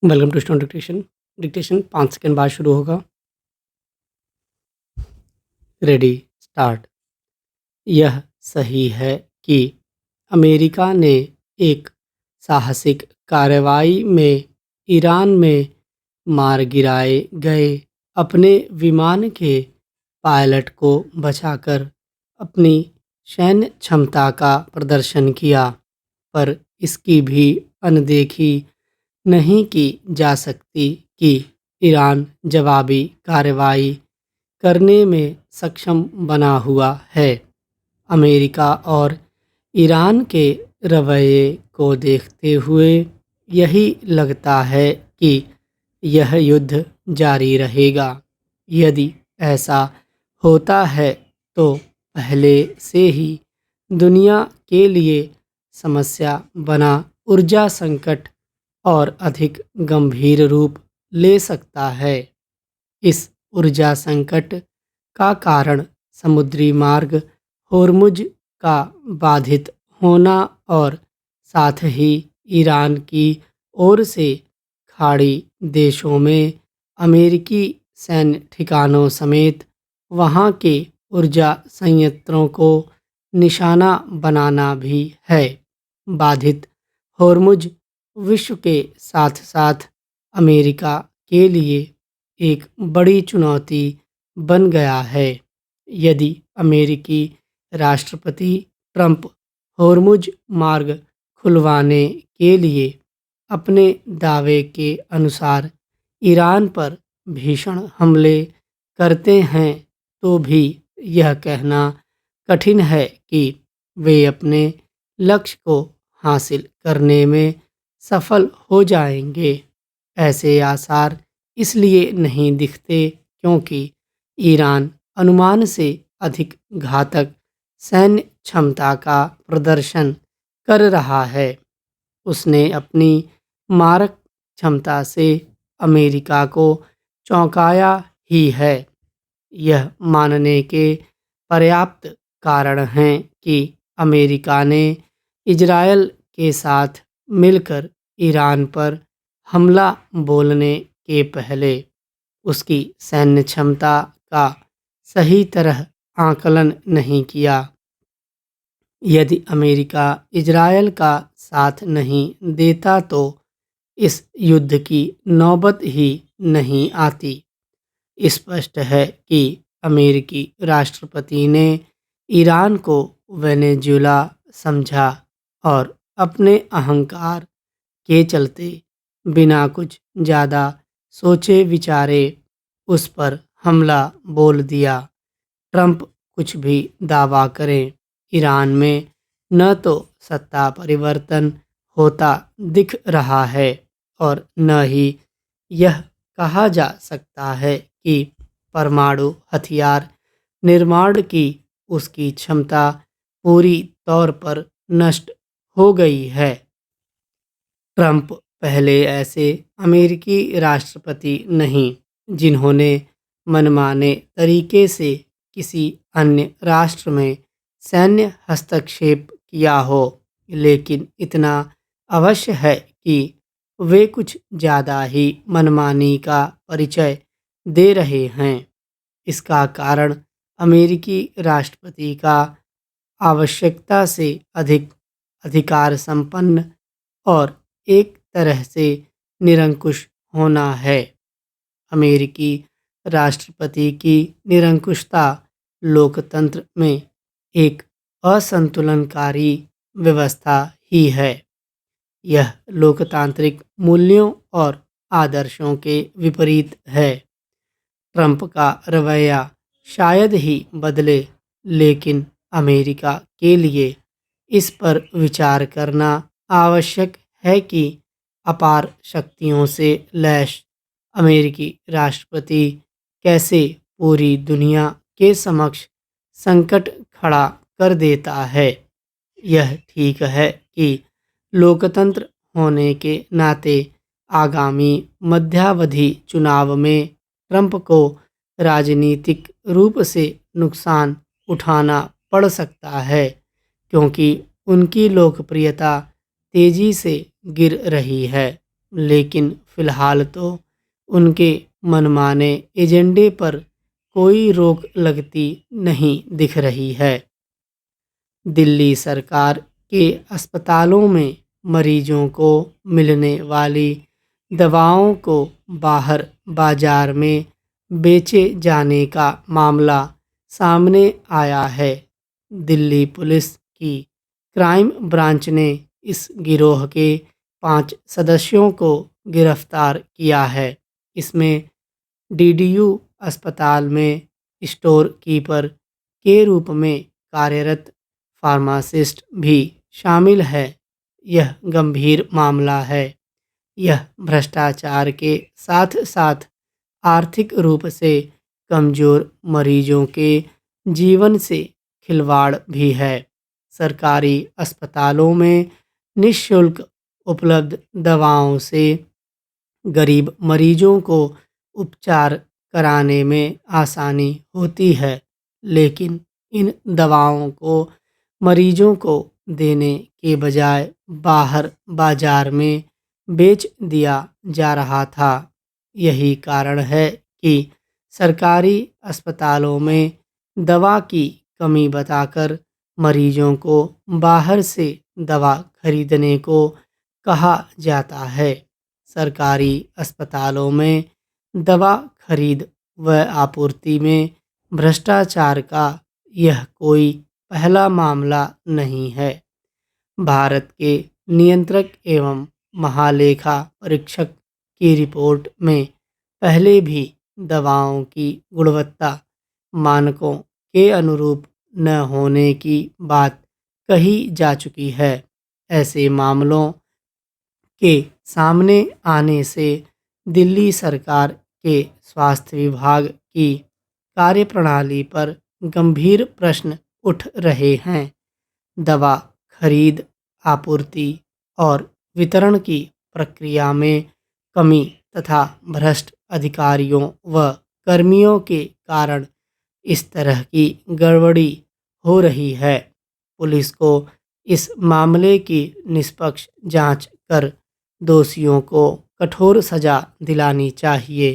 Welcome to stone dictation. Dictation 5 second बाद शुरू होगा। Ready start. यह सही है कि अमेरिका ने एक साहसिक कार्रवाई में ईरान में मार गिराए गए अपने विमान के पायलट को बचाकर अपनी सैन्य क्षमता का प्रदर्शन किया, पर इसकी भी अनदेखी नहीं की जा सकती कि ईरान जवाबी कार्रवाई करने में सक्षम बना हुआ है। अमेरिका और ईरान के रवैये को देखते हुए यही लगता है कि यह युद्ध जारी रहेगा। यदि ऐसा होता है तो पहले से ही दुनिया के लिए समस्या बना ऊर्जा संकट और अधिक गंभीर रूप ले सकता है। इस ऊर्जा संकट का कारण समुद्री मार्ग होर्मुज का बाधित होना और साथ ही ईरान की ओर से खाड़ी देशों में अमेरिकी सैन्य ठिकानों समेत वहां के ऊर्जा संयंत्रों को निशाना बनाना भी है। बाधित होर्मुज विश्व के साथ साथ अमेरिका के लिए एक बड़ी चुनौती बन गया है। यदि अमेरिकी राष्ट्रपति ट्रंप होर्मुज मार्ग खुलवाने के लिए अपने दावे के अनुसार ईरान पर भीषण हमले करते हैं, तो भी यह कहना कठिन है कि वे अपने लक्ष्य को हासिल करने में सफल हो जाएंगे। ऐसे आसार इसलिए नहीं दिखते क्योंकि ईरान अनुमान से अधिक घातक सैन्य क्षमता का प्रदर्शन कर रहा है। उसने अपनी मारक क्षमता से अमेरिका को चौंकाया ही है। यह मानने के पर्याप्त कारण हैं कि अमेरिका ने इजरायल के साथ मिलकर ईरान पर हमला बोलने के पहले उसकी सैन्य क्षमता का सही तरह आकलन नहीं किया। यदि अमेरिका इजरायल का साथ नहीं देता तो इस युद्ध की नौबत ही नहीं आती। स्पष्ट है कि अमेरिकी राष्ट्रपति ने ईरान को वेनेजुएला समझा और अपने अहंकार के चलते बिना कुछ ज़्यादा सोचे विचारे उस पर हमला बोल दिया। ट्रंप कुछ भी दावा करें, ईरान में न तो सत्ता परिवर्तन होता दिख रहा है और न ही यह कहा जा सकता है कि परमाणु हथियार निर्माण की उसकी क्षमता पूरी तौर पर नष्ट हो गई है। ट्रंप पहले ऐसे अमेरिकी राष्ट्रपति नहीं जिन्होंने मनमाने तरीके से किसी अन्य राष्ट्र में सैन्य हस्तक्षेप किया हो, लेकिन इतना अवश्य है कि वे कुछ ज़्यादा ही मनमानी का परिचय दे रहे हैं। इसका कारण अमेरिकी राष्ट्रपति का आवश्यकता से अधिक अधिकार संपन्न और एक तरह से निरंकुश होना है। अमेरिकी राष्ट्रपति की निरंकुशता लोकतंत्र में एक असंतुलनकारी व्यवस्था ही है। यह लोकतांत्रिक मूल्यों और आदर्शों के विपरीत है। ट्रंप का रवैया शायद ही बदले, लेकिन अमेरिका के लिए इस पर विचार करना आवश्यक है कि अपार शक्तियों से लैस अमेरिकी राष्ट्रपति कैसे पूरी दुनिया के समक्ष संकट खड़ा कर देता है। यह ठीक है कि लोकतंत्र होने के नाते आगामी मध्यावधि चुनाव में ट्रंप को राजनीतिक रूप से नुकसान उठाना पड़ सकता है, क्योंकि उनकी लोकप्रियता तेजी से गिर रही है। लेकिन फ़िलहाल तो उनके मनमाने एजेंडे पर कोई रोक लगती नहीं दिख रही है। दिल्ली सरकार के अस्पतालों में मरीजों को मिलने वाली दवाओं को बाहर बाजार में बेचे जाने का मामला सामने आया है। दिल्ली पुलिस की क्राइम ब्रांच ने इस गिरोह के 5 सदस्यों को गिरफ्तार किया है। इसमें डीडीयू अस्पताल में स्टोर कीपर के रूप में कार्यरत फार्मासिस्ट भी शामिल है। यह गंभीर मामला है। यह भ्रष्टाचार के साथ साथ आर्थिक रूप से कमज़ोर मरीजों के जीवन से खिलवाड़ भी है। सरकारी अस्पतालों में निःशुल्क उपलब्ध दवाओं से गरीब मरीजों को उपचार कराने में आसानी होती है, लेकिन इन दवाओं को मरीजों को देने के बजाय बाहर बाजार में बेच दिया जा रहा था। यही कारण है कि सरकारी अस्पतालों में दवा की कमी बताकर मरीजों को बाहर से दवा खरीदने को कहा जाता है। सरकारी अस्पतालों में दवा खरीद व आपूर्ति में भ्रष्टाचार का यह कोई पहला मामला नहीं है। भारत के नियंत्रक एवं महालेखा परीक्षक की रिपोर्ट में पहले भी दवाओं की गुणवत्ता मानकों के अनुरूप न होने की बात कही जा चुकी है। ऐसे मामलों के सामने आने से दिल्ली सरकार के स्वास्थ्य विभाग की कार्यप्रणाली पर गंभीर प्रश्न उठ रहे हैं। दवा खरीद, आपूर्ति और वितरण की प्रक्रिया में कमी तथा भ्रष्ट अधिकारियों व कर्मियों के कारण इस तरह की गड़बड़ी हो रही है। पुलिस को इस मामले की निष्पक्ष जांच कर दोषियों को कठोर सजा दिलानी चाहिए।